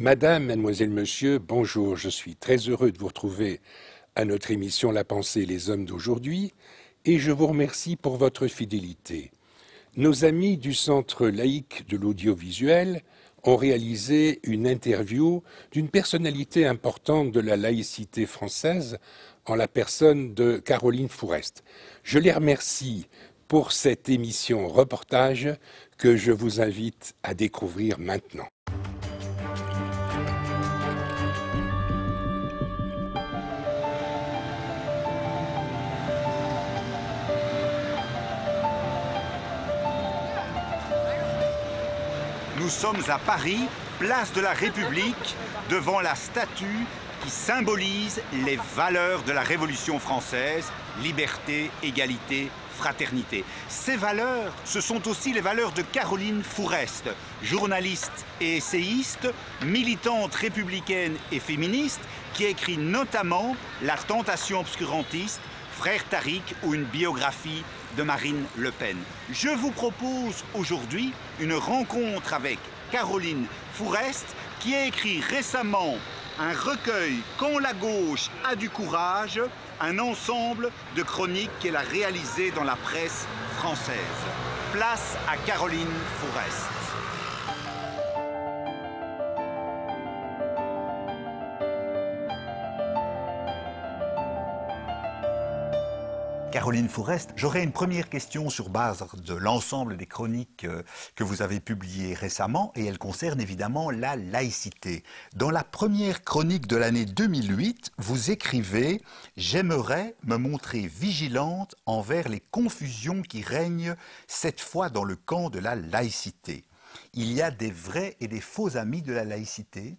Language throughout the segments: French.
Madame, mademoiselle, monsieur, bonjour. Je suis très heureux de vous retrouver à notre émission La pensée et les hommes d'aujourd'hui et je vous remercie pour votre fidélité. Nos amis du Centre laïque de l'audiovisuel ont réalisé une interview d'une personnalité importante de la laïcité française en la personne de Caroline Fourest. Je les remercie pour cette émission reportage que je vous invite à découvrir maintenant. Nous sommes à Paris, place de la République, devant la statue qui symbolise les valeurs de la Révolution française, liberté, égalité, fraternité. Ces valeurs, ce sont aussi les valeurs de Caroline Fourest, journaliste et essayiste, militante républicaine et féministe, qui écrit notamment La tentation obscurantiste, Frère Tariq ou une biographie de Marine Le Pen. Je vous propose aujourd'hui une rencontre avec Caroline Fourest qui a écrit récemment un recueil Quand la gauche a du courage, un ensemble de chroniques qu'elle a réalisées dans la presse française. Place à Caroline Fourest. Caroline Fourest, j'aurais une première question sur base de l'ensemble des chroniques que vous avez publiées récemment et elle concerne évidemment la laïcité. Dans la première chronique de l'année 2008, vous écrivez « J'aimerais me montrer vigilante envers les confusions qui règnent cette fois dans le camp de la laïcité. Il y a des vrais et des faux amis de la laïcité ?»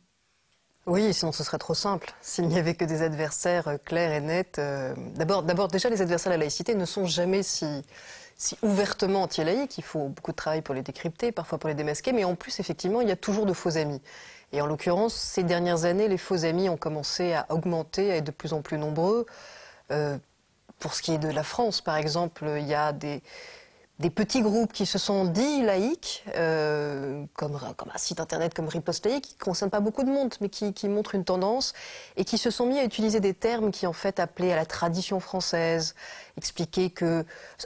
Oui, sinon ce serait trop simple. S'il n'y avait que des adversaires clairs et nets... D'abord, déjà, les adversaires de la laïcité ne sont jamais si ouvertement anti-laïques. Il faut beaucoup de travail pour les décrypter, parfois pour les démasquer, mais en plus, effectivement, il y a toujours de faux amis. Et en l'occurrence, ces dernières années, les faux amis ont commencé à augmenter, à être de plus en plus nombreux. Pour ce qui est de la France, par exemple, il y a des petits groupes qui se sont dits laïques, comme un site internet comme Riposte laïque, qui ne concerne pas beaucoup de monde, mais qui montre une tendance, et qui se sont mis à utiliser des termes qui en fait appelaient à la tradition française, expliquaient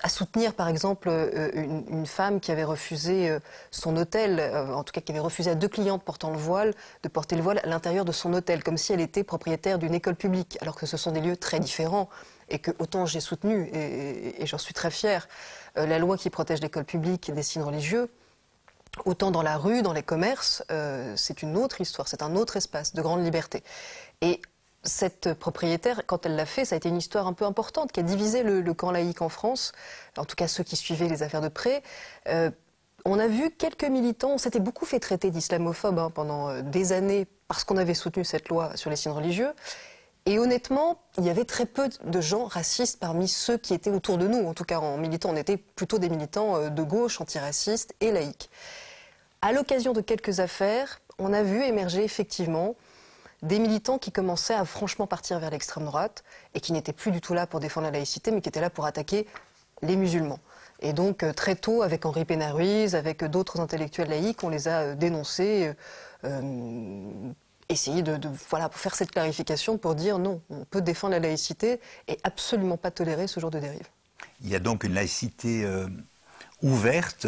à soutenir par exemple une femme qui avait refusé son hôtel, en tout cas qui avait refusé à 2 clientes portant le voile, de porter le voile à l'intérieur de son hôtel, comme si elle était propriétaire d'une école publique, alors que ce sont des lieux très différents, et que autant j'ai soutenu, et j'en suis très fière, la loi qui protège l'école publique et des signes religieux, autant dans la rue, dans les commerces, c'est une autre histoire, c'est un autre espace de grande liberté. Et cette propriétaire, quand elle l'a fait, ça a été une histoire un peu importante qui a divisé le camp laïque en France, en tout cas ceux qui suivaient les affaires de près. On a vu quelques militants, on s'était beaucoup fait traiter d'islamophobes pendant des années parce qu'on avait soutenu cette loi sur les signes religieux. Et honnêtement, il y avait très peu de gens racistes parmi ceux qui étaient autour de nous. En tout cas, en militants, on était plutôt des militants de gauche, antiracistes et laïques. À l'occasion de quelques affaires, on a vu émerger effectivement des militants qui commençaient à franchement partir vers l'extrême droite et qui n'étaient plus du tout là pour défendre la laïcité, mais qui étaient là pour attaquer les musulmans. Et donc, très tôt, avec Henri Pénard-Ruiz, avec d'autres intellectuels laïques, on les a dénoncés, essayer voilà, pour faire cette clarification, pour dire non, on peut défendre la laïcité et absolument pas tolérer ce genre de dérive. Il y a donc une laïcité ouverte,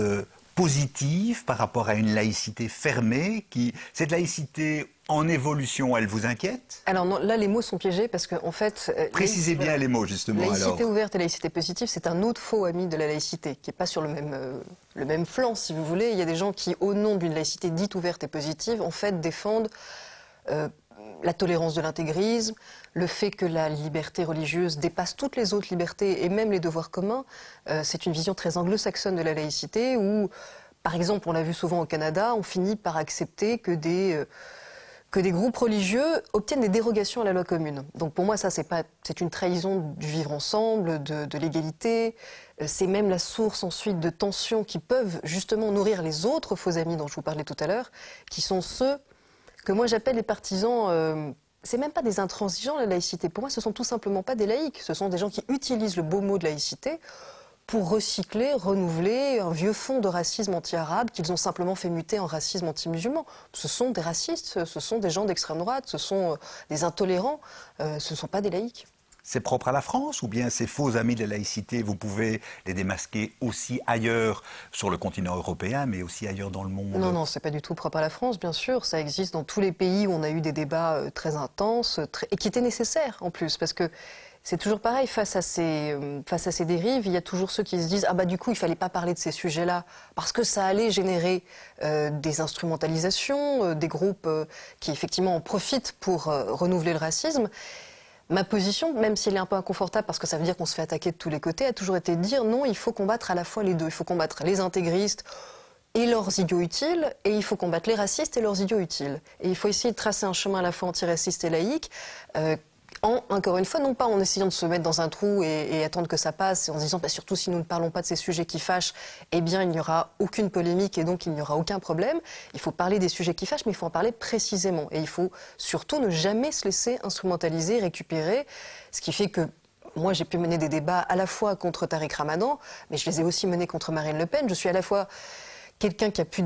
positive par rapport à une laïcité fermée. Cette laïcité en évolution, elle vous inquiète? Alors non, là les mots sont piégés parce qu'en fait... Précisez bien les mots justement. Laïcité ouverte et laïcité positive, c'est un autre faux ami de la laïcité, qui n'est pas sur le même flanc si vous voulez. Il y a des gens qui, au nom d'une laïcité dite ouverte et positive, en fait défendent la tolérance de l'intégrisme, le fait que la liberté religieuse dépasse toutes les autres libertés et même les devoirs communs. C'est une vision très anglo-saxonne de la laïcité où, par exemple, on l'a vu souvent au Canada, on finit par accepter que des groupes religieux obtiennent des dérogations à la loi commune. Donc pour moi, ça, c'est une trahison du vivre ensemble, de l'égalité. C'est même la source ensuite de tensions qui peuvent justement nourrir les autres faux amis dont je vous parlais tout à l'heure, qui sont ceux que moi j'appelle les partisans, c'est même pas des intransigeants la laïcité, pour moi ce sont tout simplement pas des laïcs, ce sont des gens qui utilisent le beau mot de laïcité pour recycler, renouveler un vieux fond de racisme anti-arabe qu'ils ont simplement fait muter en racisme anti-musulman. Ce sont des racistes, ce sont des gens d'extrême droite, ce sont des intolérants, ce ne sont pas des laïcs. C'est propre à la France ou bien ces faux amis de la laïcité, vous pouvez les démasquer aussi ailleurs sur le continent européen, mais aussi ailleurs dans le monde? Non, non, c'est pas du tout propre à la France, bien sûr. Ça existe dans tous les pays où on a eu des débats très intenses et qui étaient nécessaires en plus, parce que c'est toujours pareil, face à ces dérives, il y a toujours ceux qui se disent « Ah bah du coup, il fallait pas parler de ces sujets-là, parce que ça allait générer des instrumentalisations, des groupes qui effectivement en profitent pour renouveler le racisme ». Ma position, même si elle est un peu inconfortable parce que ça veut dire qu'on se fait attaquer de tous les côtés, a toujours été de dire non, il faut combattre à la fois les deux. Il faut combattre les intégristes et leurs idiots utiles, et il faut combattre les racistes et leurs idiots utiles. Et il faut essayer de tracer un chemin à la fois antiraciste et laïque, encore une fois, non pas en essayant de se mettre dans un trou et attendre que ça passe, et en se disant bah, surtout si nous ne parlons pas de ces sujets qui fâchent, eh bien il n'y aura aucune polémique et donc il n'y aura aucun problème. Il faut parler des sujets qui fâchent, mais il faut en parler précisément. Et il faut surtout ne jamais se laisser instrumentaliser, récupérer, ce qui fait que moi j'ai pu mener des débats à la fois contre Tariq Ramadan, mais je les ai aussi menés contre Marine Le Pen. Je suis à la fois quelqu'un qui a pu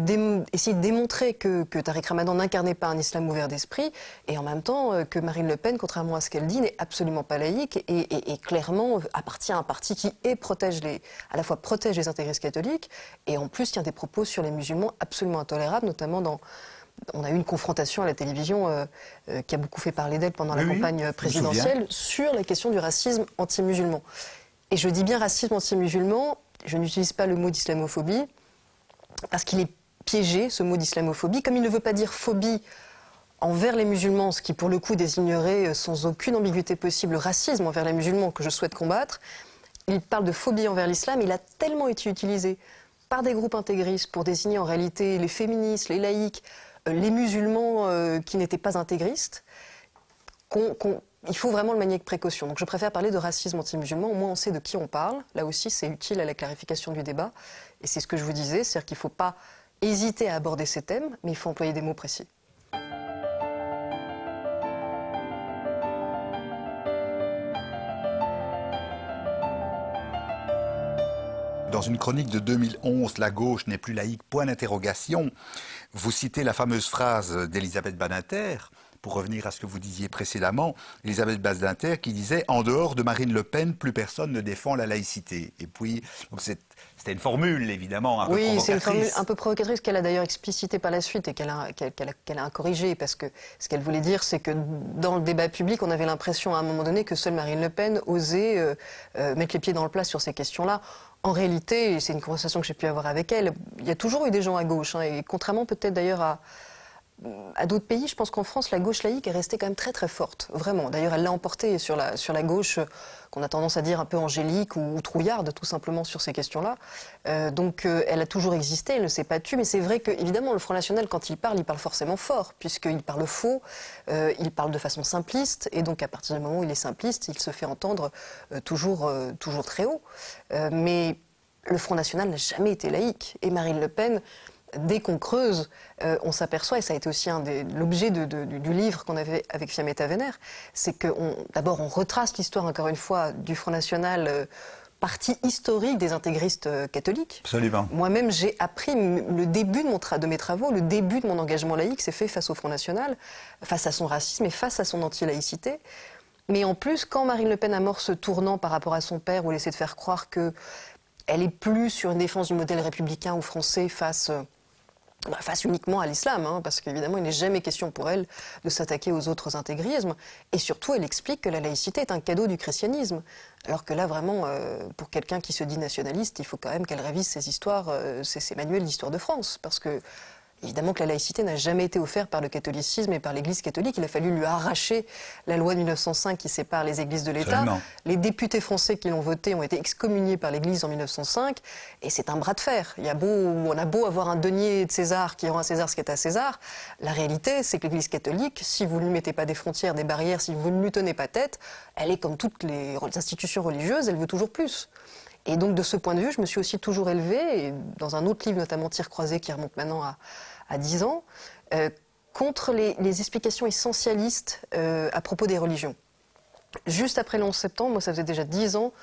essayer de démontrer que Tariq Ramadan n'incarnait pas un islam ouvert d'esprit, et en même temps que Marine Le Pen, contrairement à ce qu'elle dit, n'est absolument pas laïque et clairement appartient à un parti qui à la fois protège les intégristes catholiques et en plus tient des propos sur les musulmans absolument intolérables, notamment on a eu une confrontation à la télévision qui a beaucoup fait parler d'elle pendant la campagne présidentielle sur la question du racisme anti-musulman. Et je dis bien racisme anti-musulman, je n'utilise pas le mot d'islamophobie, parce qu'il est piégé, ce mot d'islamophobie. Comme il ne veut pas dire phobie envers les musulmans, ce qui pour le coup désignerait sans aucune ambiguïté possible le racisme envers les musulmans que je souhaite combattre, il parle de phobie envers l'islam. Il a tellement été utilisé par des groupes intégristes pour désigner en réalité les féministes, les laïcs, les musulmans qui n'étaient pas intégristes, il faut vraiment le manier avec précaution. Donc je préfère parler de racisme anti-musulman, au moins on sait de qui on parle. Là aussi c'est utile à la clarification du débat. Et c'est ce que je vous disais, c'est-à-dire qu'il ne faut pas hésiter à aborder ces thèmes, mais il faut employer des mots précis. Dans une chronique de 2011, La gauche n'est plus laïque, point d'interrogation, vous citez la fameuse phrase d'Elisabeth Badinter, pour revenir à ce que vous disiez précédemment, Elisabeth Badinter qui disait « En dehors de Marine Le Pen, plus personne ne défend la laïcité ». Et puis, c'était une formule, évidemment, un peu provocatrice. Oui, c'est une formule un peu provocatrice qu'elle a d'ailleurs explicitée par la suite et qu'elle a corrigée, parce que ce qu'elle voulait dire, c'est que dans le débat public, on avait l'impression à un moment donné que seule Marine Le Pen osait mettre les pieds dans le plat sur ces questions-là. En réalité, c'est une conversation que j'ai pu avoir avec elle, il y a toujours eu des gens à gauche, hein, et contrairement peut-être d'ailleurs à d'autres pays, je pense qu'en France, la gauche laïque est restée quand même très très forte, vraiment. D'ailleurs, elle l'a emportée sur la gauche, qu'on a tendance à dire un peu angélique ou trouillarde, tout simplement, sur ces questions-là. Donc, elle a toujours existé, elle ne s'est pas tue, mais c'est vrai que, évidemment, le Front National, quand il parle forcément fort, puisqu'il parle faux, il parle de façon simpliste, et donc, à partir du moment où il est simpliste, il se fait entendre toujours très haut. Mais le Front National n'a jamais été laïque, et Marine Le Pen, dès qu'on creuse, on s'aperçoit, et ça a été aussi l'objet du livre qu'on avait avec Fiammetta Wener, c'est que d'abord on retrace l'histoire, encore une fois, du Front National, partie historique des intégristes catholiques. Absolument. Moi-même, j'ai appris le début de mes travaux, le début de mon engagement laïque s'est fait face au Front National, face à son racisme et face à son anti-laïcité. Mais en plus, quand Marine Le Pen amorce ce tournant par rapport à son père, où elle essaie de faire croire qu'elle est plus sur une défense du modèle républicain ou français face uniquement à l'islam, hein, parce qu'évidemment, il n'est jamais question pour elle de s'attaquer aux autres intégrismes. Et surtout, elle explique que la laïcité est un cadeau du christianisme. Alors que là, vraiment, pour quelqu'un qui se dit nationaliste, il faut quand même qu'elle révise ses histoires, ses manuels d'histoire de France. Parce que, évidemment, que la laïcité n'a jamais été offerte par le catholicisme et par l'Église catholique. Il a fallu lui arracher la loi de 1905 qui sépare les églises de l'État. Les députés français qui l'ont voté ont été excommuniés par l'Église en 1905. Et c'est un bras de fer. On a beau avoir un denier de César qui rend à César ce qui est à César. La réalité, c'est que l'Église catholique, si vous ne lui mettez pas des frontières, des barrières, si vous ne lui tenez pas tête, elle est comme toutes les institutions religieuses, elle veut toujours plus. Et donc, de ce point de vue, je me suis aussi toujours élevée, et dans un autre livre, notamment Tir croisé, qui remonte maintenant à 10 ans, contre les explications essentialistes à propos des religions. Juste après le 11 septembre, moi ça faisait déjà 10 ans,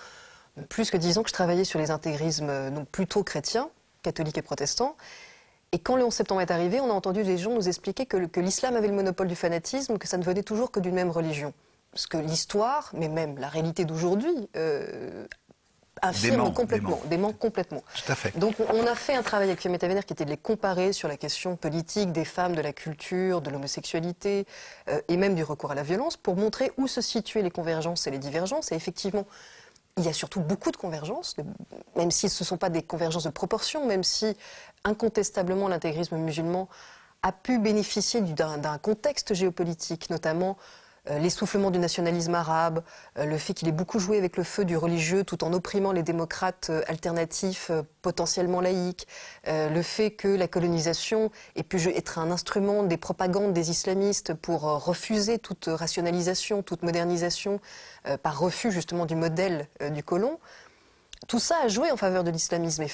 plus que 10 ans que je travaillais sur les intégrismes donc plutôt chrétiens, catholiques et protestants. Et quand le 11 septembre est arrivé, on a entendu des gens nous expliquer que l'islam avait le monopole du fanatisme, que ça ne venait toujours que d'une même religion. Parce que l'histoire, mais même la réalité d'aujourd'hui, affirme complètement, dément complètement. Tout à fait. Donc on a fait un travail avec Fiametta Wener qui était de les comparer sur la question politique des femmes, de la culture, de l'homosexualité et même du recours à la violence pour montrer où se situaient les convergences et les divergences. Et effectivement, il y a surtout beaucoup de convergences, même si ce ne sont pas des convergences de proportion, même si incontestablement l'intégrisme musulman a pu bénéficier d'un contexte géopolitique, notamment l'essoufflement du nationalisme arabe, le fait qu'il ait beaucoup joué avec le feu du religieux tout en opprimant les démocrates alternatifs potentiellement laïques, le fait que la colonisation ait pu être un instrument des propagandes des islamistes pour refuser toute rationalisation, toute modernisation, par refus justement du modèle du colon. Tout ça a joué en faveur de l'islamisme et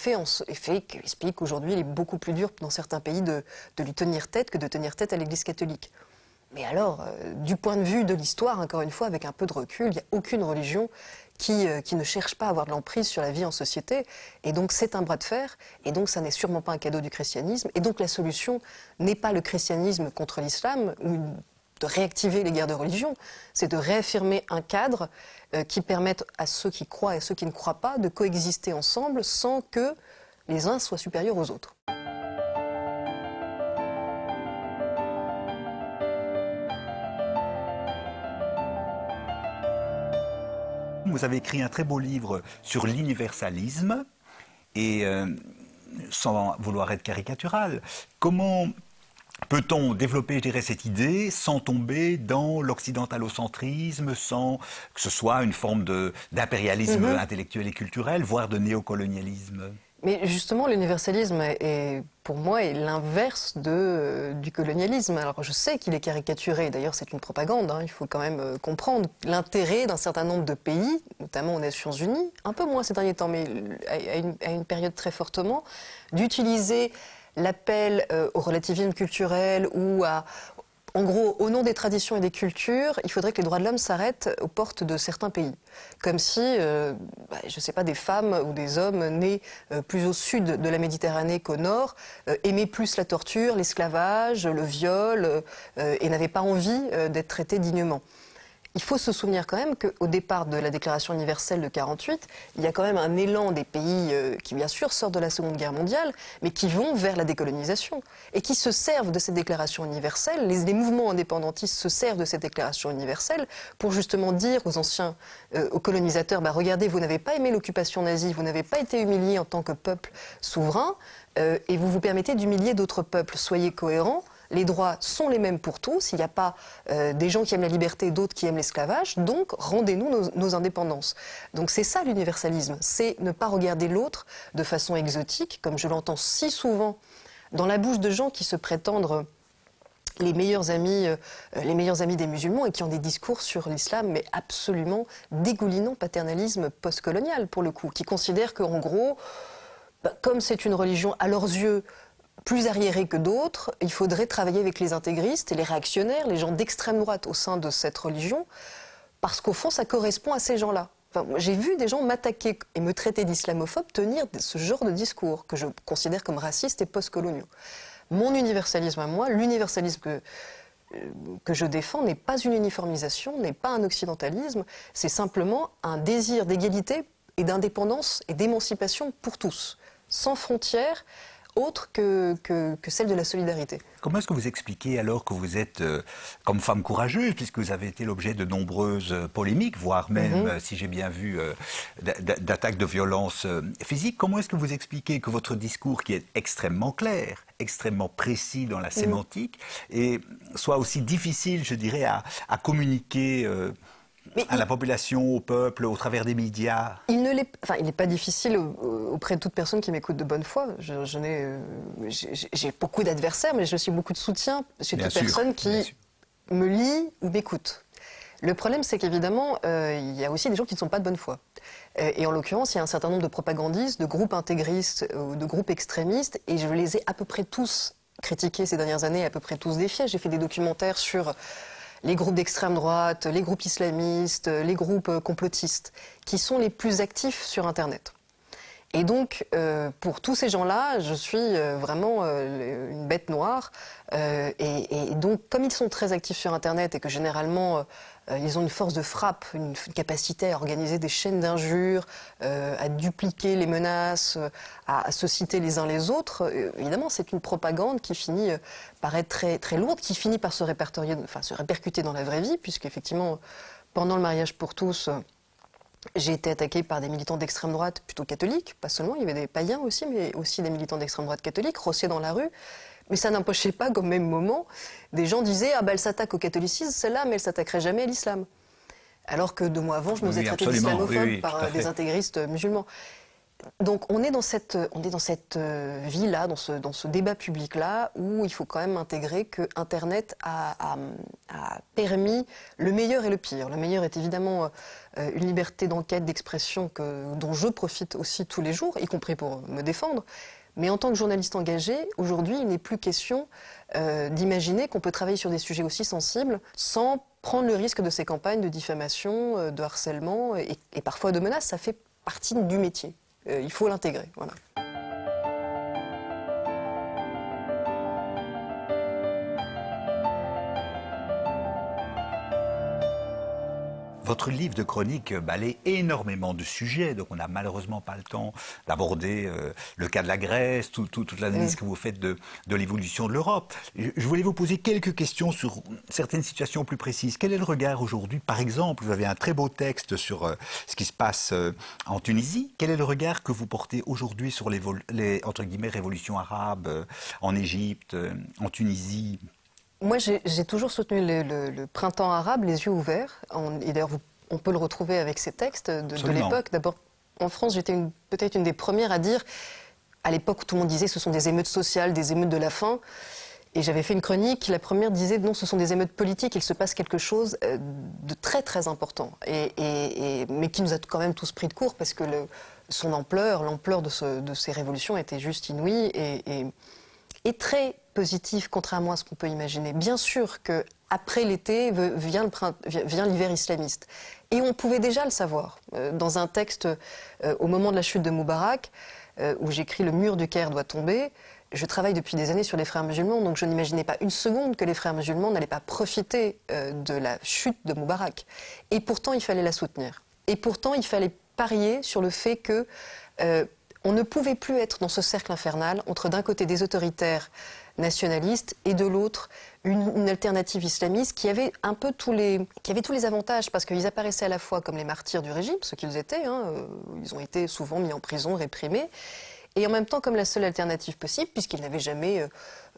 explique qu'aujourd'hui il est beaucoup plus dur dans certains pays de lui tenir tête que de tenir tête à l'Église catholique. Mais alors, du point de vue de l'histoire, encore une fois, avec un peu de recul, il n'y a aucune religion qui ne cherche pas à avoir de l'emprise sur la vie en société. Et donc c'est un bras de fer, et donc ça n'est sûrement pas un cadeau du christianisme. Et donc la solution n'est pas le christianisme contre l'islam, ou de réactiver les guerres de religion, c'est de réaffirmer un cadre qui permette à ceux qui croient et à ceux qui ne croient pas de coexister ensemble sans que les uns soient supérieurs aux autres. Vous avez écrit un très beau livre sur l'universalisme et sans vouloir être caricatural, comment peut-on développer, je dirais, cette idée sans tomber dans l'occidentalocentrisme, sans que ce soit une forme d'impérialisme intellectuel et culturel, voire de néocolonialisme? Mais justement, l'universalisme pour moi, est l'inverse du colonialisme. Alors je sais qu'il est caricaturé, d'ailleurs c'est une propagande, hein. Il faut quand même comprendre l'intérêt d'un certain nombre de pays, notamment aux Nations Unies, un peu moins ces derniers temps, mais à une période très fortement, d'utiliser l'appel au relativisme culturel ou en gros, au nom des traditions et des cultures, il faudrait que les droits de l'homme s'arrêtent aux portes de certains pays. Comme si, je ne sais pas, des femmes ou des hommes nés plus au sud de la Méditerranée qu'au nord aimaient plus la torture, l'esclavage, le viol et n'avaient pas envie d'être traités dignement. Il faut se souvenir quand même qu'au départ de la Déclaration universelle de 1948, il y a quand même un élan des pays qui, bien sûr, sortent de la Seconde Guerre mondiale, mais qui vont vers la décolonisation et qui se servent de cette Déclaration universelle. Les mouvements indépendantistes se servent de cette Déclaration universelle pour justement dire aux anciens, aux colonisateurs, regardez, vous n'avez pas aimé l'occupation nazie, vous n'avez pas été humiliés en tant que peuple souverain, et vous vous permettez d'humilier d'autres peuples. Soyez cohérents. Les droits sont les mêmes pour tous, il n'y a pas des gens qui aiment la liberté et d'autres qui aiment l'esclavage, donc rendez-nous nos indépendances. Donc c'est ça l'universalisme, c'est ne pas regarder l'autre de façon exotique, comme je l'entends si souvent dans la bouche de gens qui se prétendent les meilleurs amis des musulmans et qui ont des discours sur l'islam, mais absolument dégoulinant paternalisme postcolonial pour le coup, qui considèrent qu'en gros, comme c'est une religion à leurs yeux plus arriérés que d'autres, il faudrait travailler avec les intégristes et les réactionnaires, les gens d'extrême droite au sein de cette religion, parce qu'au fond, ça correspond à ces gens-là. Enfin, j'ai vu des gens m'attaquer et me traiter d'islamophobe tenir ce genre de discours que je considère comme racistes et postcoloniaux. Mon universalisme à moi, l'universalisme que je défends n'est pas une uniformisation, n'est pas un occidentalisme, c'est simplement un désir d'égalité et d'indépendance et d'émancipation pour tous, sans frontières, autre que celle de la solidarité. Comment est-ce que vous expliquez alors que vous êtes, comme femme courageuse, puisque vous avez été l'objet de nombreuses polémiques, voire même, si j'ai bien vu, d'attaques de violence physique, comment est-ce que vous expliquez que votre discours, qui est extrêmement clair, extrêmement précis dans la sémantique, et soit aussi difficile, je dirais, à communiquer à la population, au peuple, au travers des médias? Il n'est pas difficile auprès de toute personne qui m'écoute de bonne foi. J'ai beaucoup d'adversaires, mais j'ai aussi beaucoup de soutien chez toute personne qui me lit ou m'écoute. Le problème, c'est qu'évidemment, il y a aussi des gens qui ne sont pas de bonne foi. Et en l'occurrence, il y a un certain nombre de propagandistes, de groupes intégristes, de groupes extrémistes, et je les ai à peu près tous critiqués ces dernières années, à peu près tous défiés. J'ai fait des documentaires sur les groupes d'extrême droite, les groupes islamistes, les groupes complotistes, qui sont les plus actifs sur Internet. Et donc, pour tous ces gens-là, je suis vraiment une bête noire. Et donc, comme ils sont très actifs sur Internet et que généralement, ils ont une force de frappe, une capacité à organiser des chaînes d'injures, à dupliquer les menaces, à se citer les uns les autres, évidemment, c'est une propagande qui finit par être très, très lourde, qui finit par se répercuter dans la vraie vie, puisqu'effectivement, pendant le mariage pour tous, j'ai été attaquée par des militants d'extrême droite plutôt catholiques, pas seulement, il y avait des païens aussi, mais aussi des militants d'extrême droite catholiques, rossés dans la rue. Mais ça n'empêchait pas qu'au même moment, des gens disaient « Ah ben elle s'attaque au catholicisme, celle-là, mais elle s'attaquerait jamais à l'islam ». Alors que 2 mois avant, je me faisais traiter d'islamophobe par des intégristes musulmans. Donc on est dans cette vie-là, dans ce débat public-là, où il faut quand même intégrer que Internet a permis le meilleur et le pire. Le meilleur est évidemment une liberté d'enquête, d'expression dont je profite aussi tous les jours, y compris pour me défendre. Mais en tant que journaliste engagé, aujourd'hui, il n'est plus question d'imaginer qu'on peut travailler sur des sujets aussi sensibles sans prendre le risque de ces campagnes de diffamation, de harcèlement et parfois de menaces. Ça fait partie du métier. Il faut l'intégrer. Voilà. Votre livre de chronique balaie énormément de sujets, donc on n'a malheureusement pas le temps d'aborder le cas de la Grèce, toute l'analyse que vous faites de l'évolution de l'Europe. Je voulais vous poser quelques questions sur certaines situations plus précises. Quel est le regard aujourd'hui? Par exemple, vous avez un très beau texte sur ce qui se passe en Tunisie. Quel est le regard que vous portez aujourd'hui sur les entre guillemets, révolutions arabes en Égypte, en Tunisie? Moi, j'ai toujours soutenu le printemps arabe, les yeux ouverts. Et d'ailleurs, on peut le retrouver avec ces textes de l'époque. D'abord, en France, j'étais peut-être une des premières à dire, à l'époque où tout le monde disait ce sont des émeutes sociales, des émeutes de la faim. Et j'avais fait une chronique, la première disait non, ce sont des émeutes politiques, il se passe quelque chose de très très important. Mais qui nous a quand même tous pris de court parce que l'ampleur de ces révolutions était juste inouïe et très positif, contrairement à ce qu'on peut imaginer. Bien sûr qu'après l'été vient l'hiver islamiste. Et on pouvait déjà le savoir. Dans un texte, au moment de la chute de Moubarak, où j'écris « Le mur du Caire doit tomber », je travaille depuis des années sur les frères musulmans, donc je n'imaginais pas une seconde que les frères musulmans n'allaient pas profiter de la chute de Moubarak. Et pourtant, il fallait la soutenir. Et pourtant, il fallait parier sur le fait que on ne pouvait plus être dans ce cercle infernal entre d'un côté des autoritaires nationalistes et de l'autre une alternative islamiste qui avait tous les avantages parce qu'ils apparaissaient à la fois comme les martyrs du régime, ce qu'ils étaient, ils ont été souvent mis en prison, réprimés, et en même temps comme la seule alternative possible puisqu'ils n'avaient jamais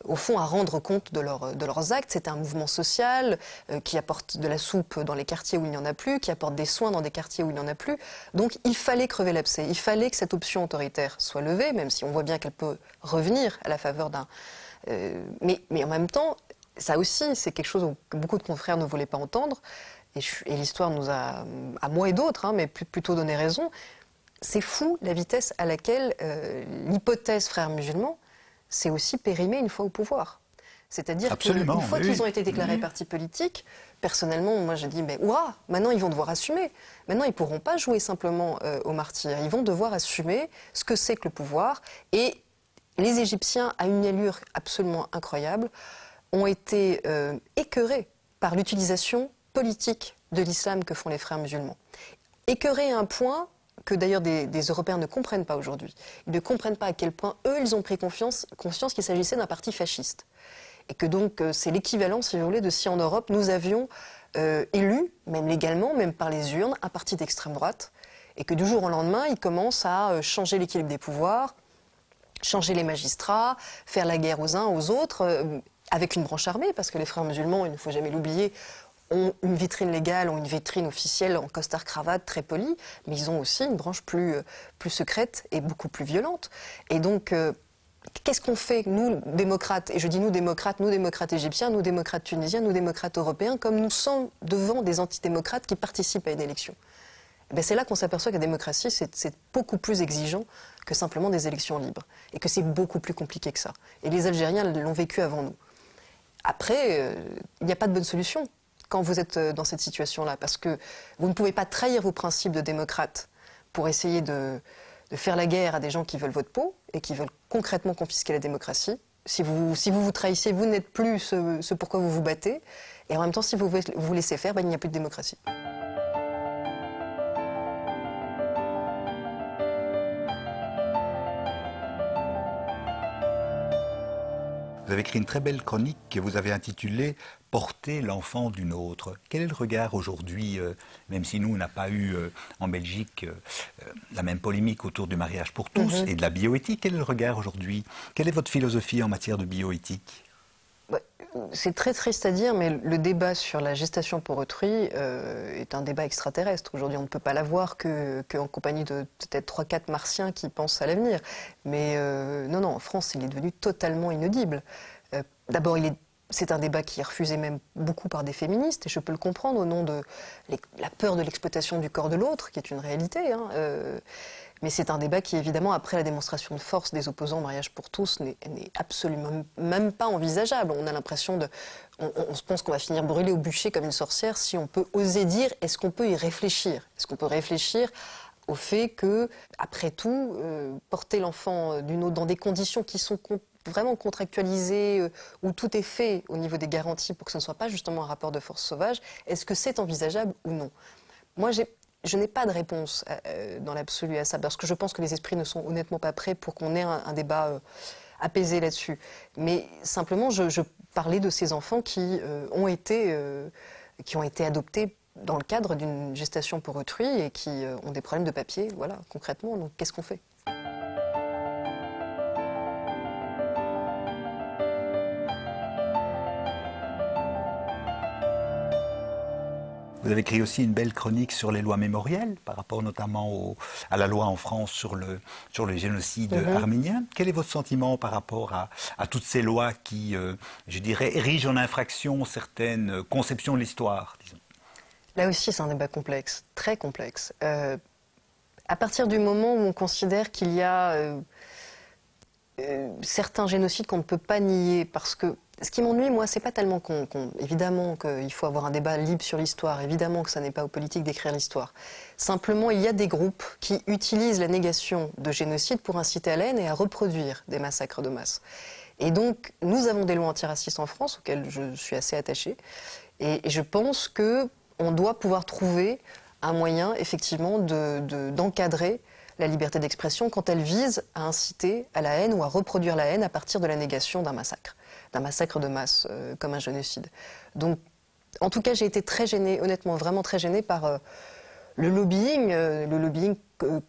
au fond à rendre compte de leurs actes. C'est un mouvement social qui apporte de la soupe dans les quartiers où il n'y en a plus, qui apporte des soins dans des quartiers où il n'y en a plus. Donc il fallait crever l'abcès, il fallait que cette option autoritaire soit levée, même si on voit bien qu'elle peut revenir à la faveur d'un... mais en même temps, ça aussi, c'est quelque chose que beaucoup de confrères ne voulaient pas entendre, et l'histoire nous a, à moi et d'autres, mais plutôt donné raison. C'est fou la vitesse à laquelle l'hypothèse frères musulmans s'est aussi périmée une fois au pouvoir. C'est-à-dire qu'une fois qu'ils ont été déclarés parti politique, personnellement, moi j'ai dit, mais ouah, maintenant ils vont devoir assumer. Maintenant ils ne pourront pas jouer simplement aux martyrs, ils vont devoir assumer ce que c'est que le pouvoir. Et les Égyptiens, à une allure absolument incroyable, ont été écœurés par l'utilisation politique de l'islam que font les frères musulmans. Écœurés à un point que d'ailleurs des Européens ne comprennent pas aujourd'hui. Ils ne comprennent pas à quel point, eux, ils ont pris conscience qu'il s'agissait d'un parti fasciste. Et que donc, c'est l'équivalent, si vous voulez, de si en Europe, nous avions élu, même légalement, même par les urnes, un parti d'extrême droite, et que du jour au lendemain, ils commencent à changer l'équilibre des pouvoirs, changer les magistrats, faire la guerre aux uns, aux autres, avec une branche armée, parce que les frères musulmans, il ne faut jamais l'oublier, ont une vitrine légale, ont une vitrine officielle en costard-cravate très polie, mais ils ont aussi une branche plus secrète et beaucoup plus violente. Et donc, qu'est-ce qu'on fait, nous, démocrates, et je dis nous démocrates égyptiens, nous démocrates tunisiens, nous démocrates européens, comme nous sommes devant des antidémocrates qui participent à une élection? C'est là qu'on s'aperçoit que la démocratie, c'est beaucoup plus exigeant que simplement des élections libres, et que c'est beaucoup plus compliqué que ça. Et les Algériens l'ont vécu avant nous. Après, il n'y a pas de bonne solution. quand vous êtes dans cette situation-là, parce que vous ne pouvez pas trahir vos principes de démocrate pour essayer de faire la guerre à des gens qui veulent votre peau et qui veulent concrètement confisquer la démocratie. Si vous trahissez, vous n'êtes plus ce pourquoi vous vous battez. Et en même temps, si vous vous laissez faire, il n'y a plus de démocratie. Vous avez écrit une très belle chronique que vous avez intitulée « Porter l'enfant d'une autre ». Quel est le regard aujourd'hui, même si nous, on n'a pas eu en Belgique la même polémique autour du mariage pour tous et de la bioéthique, quel est le regard aujourd'hui? Quelle est votre philosophie en matière de bioéthique? C'est très triste à dire, mais le débat sur la gestation pour autrui est un débat extraterrestre. Aujourd'hui, on ne peut pas l'avoir qu'en compagnie de peut-être 3-4 martiens qui pensent à l'avenir. Mais non, en France, il est devenu totalement inaudible. D'abord, c'est un débat qui est refusé même beaucoup par des féministes, et je peux le comprendre au nom de la peur de l'exploitation du corps de l'autre, qui est une réalité. Mais c'est un débat qui, évidemment, après la démonstration de force des opposants au mariage pour tous, n'est absolument même pas envisageable. On a l'impression on se pense qu'on va finir brûlé au bûcher comme une sorcière si on peut oser dire, est-ce qu'on peut y réfléchir? Est-ce qu'on peut réfléchir au fait que, après tout, porter l'enfant d'une autre dans des conditions qui sont vraiment contractualisées, où tout est fait au niveau des garanties pour que ce ne soit pas justement un rapport de force sauvage, est-ce que c'est envisageable ou non? Moi, je n'ai pas de réponse dans l'absolu à ça, parce que je pense que les esprits ne sont honnêtement pas prêts pour qu'on ait un débat apaisé là-dessus. Mais simplement, je parlais de ces enfants qui ont été adoptés dans le cadre d'une gestation pour autrui et qui ont des problèmes de papier, voilà, concrètement. Donc, qu'est-ce qu'on fait ? Vous avez écrit aussi une belle chronique sur les lois mémorielles, par rapport notamment à la loi en France sur le génocide arménien. Quel est votre sentiment par rapport à toutes ces lois qui, je dirais, érigent en infraction certaines conceptions de l'histoire, disons? Là aussi, c'est un débat complexe, très complexe. À partir du moment où on considère qu'il y a certains génocides qu'on ne peut pas nier, parce que ce qui m'ennuie, moi, c'est pas tellement évidemment qu'il faut avoir un débat libre sur l'histoire, évidemment que ça n'est pas aux politiques d'écrire l'histoire. Simplement, il y a des groupes qui utilisent la négation de génocide pour inciter à la haine et à reproduire des massacres de masse. Et donc, nous avons des lois antiracistes en France, auxquelles je suis assez attachée, et je pense qu'on doit pouvoir trouver un moyen, effectivement, d'encadrer la liberté d'expression quand elle vise à inciter à la haine ou à reproduire la haine à partir de la négation d'un massacre de masse, comme un génocide. Donc, en tout cas, j'ai été très gênée, honnêtement, vraiment très gênée par le lobbying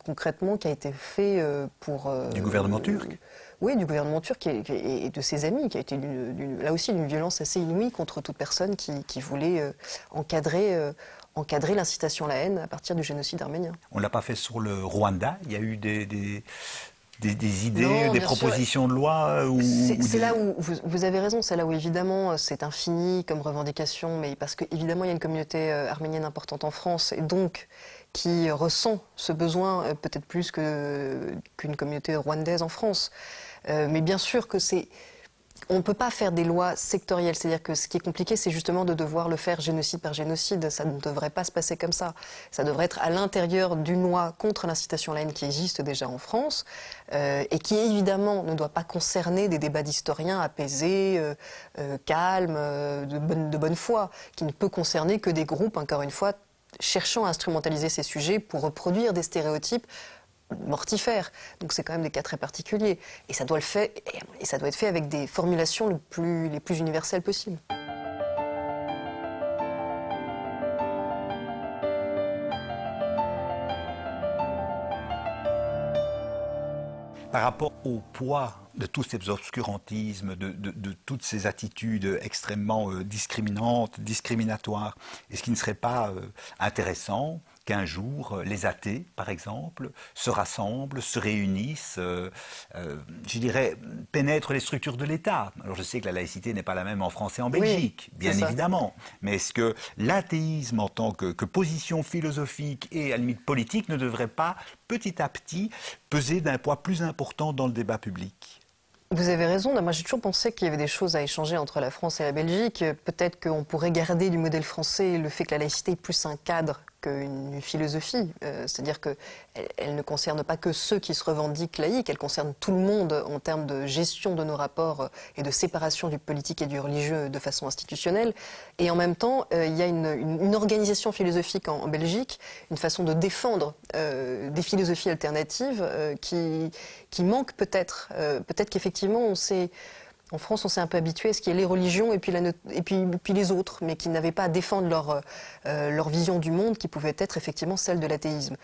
concrètement qui a été fait pour... du gouvernement turc? Oui, du gouvernement turc et de ses amis, qui a été là aussi d'une violence assez inouïe contre toute personne qui voulait encadrer l'incitation à la haine à partir du génocide arménien. On ne l'a pas fait sur le Rwanda? Il y a eu des idées, des propositions de loi C'est là où vous avez raison, c'est là où évidemment c'est infini comme revendication, mais parce qu'évidemment il y a une communauté arménienne importante en France et donc qui ressent ce besoin peut-être plus qu'une communauté rwandaise en France. Mais bien sûr que on ne peut pas faire des lois sectorielles, c'est-à-dire que ce qui est compliqué, c'est justement de devoir le faire génocide par génocide. Ça ne devrait pas se passer comme ça. Ça devrait être à l'intérieur d'une loi contre l'incitation à la haine qui existe déjà en France et qui, évidemment, ne doit pas concerner des débats d'historiens apaisés, calmes, de bonne foi, qui ne peut concerner que des groupes, encore une fois, cherchant à instrumentaliser ces sujets pour reproduire des stéréotypes mortifère. Donc c'est quand même des cas très particuliers. Et ça doit être fait avec des formulations les plus universelles possibles. Par rapport au poids de tous ces obscurantismes, de toutes ces attitudes extrêmement discriminantes, discriminatoires, est-ce qu'il ne serait pas intéressant qu'un jour, les athées, par exemple, se rassemblent, se réunissent, je dirais, pénètrent les structures de l'État? Alors je sais que la laïcité n'est pas la même en France et en Belgique, oui, bien évidemment, mais est-ce que l'athéisme en tant que position philosophique et à la limite politique ne devrait pas, petit à petit, peser d'un poids plus important dans le débat public? Vous avez raison. Moi, j'ai toujours pensé qu'il y avait des choses à échanger entre la France et la Belgique. Peut-être qu'on pourrait garder du modèle français le fait que la laïcité est plus un cadre qu'une philosophie. C'est-à-dire qu'elle ne concerne pas que ceux qui se revendiquent laïcs, elle concerne tout le monde en termes de gestion de nos rapports et de séparation du politique et du religieux de façon institutionnelle. Et en même temps, il y a une organisation philosophique en Belgique, une façon de défendre des philosophies alternatives qui manque peut-être. Peut-être qu'effectivement, en France, on s'est un peu habitué à ce qu'il y ait les religions et puis les autres, mais qui n'avaient pas à défendre leur vision du monde qui pouvait être effectivement celle de l'athéisme.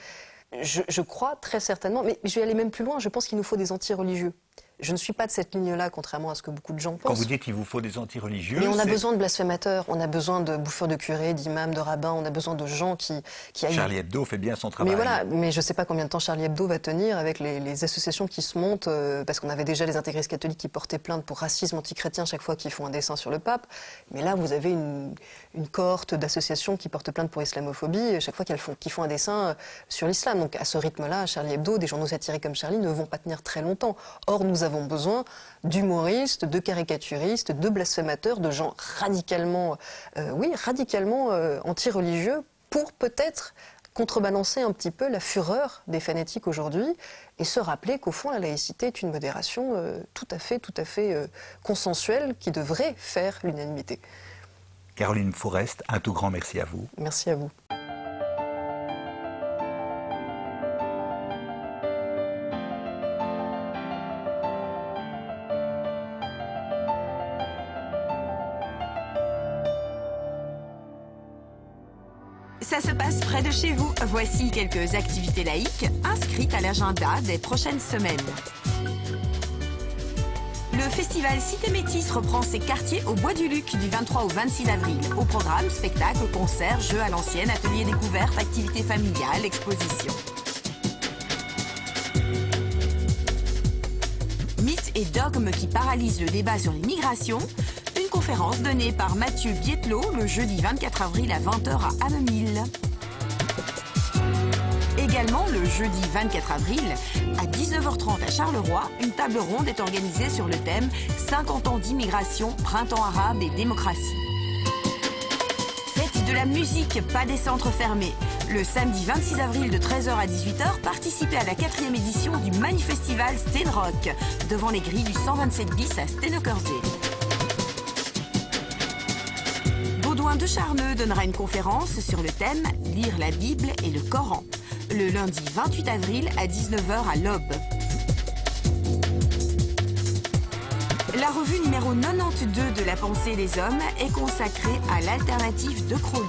Je crois très certainement, mais je vais aller même plus loin, je pense qu'il nous faut des anti-religieux. Je ne suis pas de cette ligne-là, contrairement à ce que beaucoup de gens pensent. Quand vous dites qu'il vous faut des anti-religieux... Mais on a besoin de blasphémateurs, on a besoin de bouffeurs de curés, d'imams, de rabbins, on a besoin de gens qui aillent... Charlie Hebdo fait bien son travail. Mais voilà, mais je ne sais pas combien de temps Charlie Hebdo va tenir avec les associations qui se montent, parce qu'on avait déjà les intégristes catholiques qui portaient plainte pour racisme antichrétien chaque fois qu'ils font un dessin sur le pape. Mais là, vous avez une cohorte d'associations qui portent plainte pour islamophobie chaque fois qu'ils font un dessin sur l'islam. Donc à ce rythme-là, Charlie Hebdo, des journaux satiriques comme Charlie ne vont pas tenir très longtemps. Or, nous avons besoin d'humoristes, de caricaturistes, de blasphémateurs, de gens radicalement anti-religieux pour peut-être contrebalancer un petit peu la fureur des fanatiques aujourd'hui et se rappeler qu'au fond la laïcité est une modération tout à fait consensuelle qui devrait faire l'unanimité. Caroline Fourest, un tout grand merci à vous. Merci à vous. Ça se passe près de chez vous. Voici quelques activités laïques inscrites à l'agenda des prochaines semaines. Le festival Cité Métis reprend ses quartiers au Bois du Luc du 23 au 26 avril. Au programme, spectacles, concerts, jeux à l'ancienne, ateliers découvertes, activités familiales, expositions. Mythes et dogmes qui paralysent le débat sur l'immigration. Une conférence donnée par Mathieu Biettelot le jeudi 24 avril à 20h à Amemille. Également le jeudi 24 avril à 19h30 à Charleroi, une table ronde est organisée sur le thème 50 ans d'immigration, printemps arabe et démocratie. Fête de la musique, pas des centres fermés. Le samedi 26 avril de 13h à 18h, participez à la 4e édition du Manifestival Steenrock devant les grilles du 127 bis à Stenokerzee. Baudouin de Charmeux donnera une conférence sur le thème « Lire la Bible et le Coran » le lundi 28 avril à 19h à l'Aube. La revue numéro 92 de La Pensée des Hommes est consacrée à l'alternative de Crowley.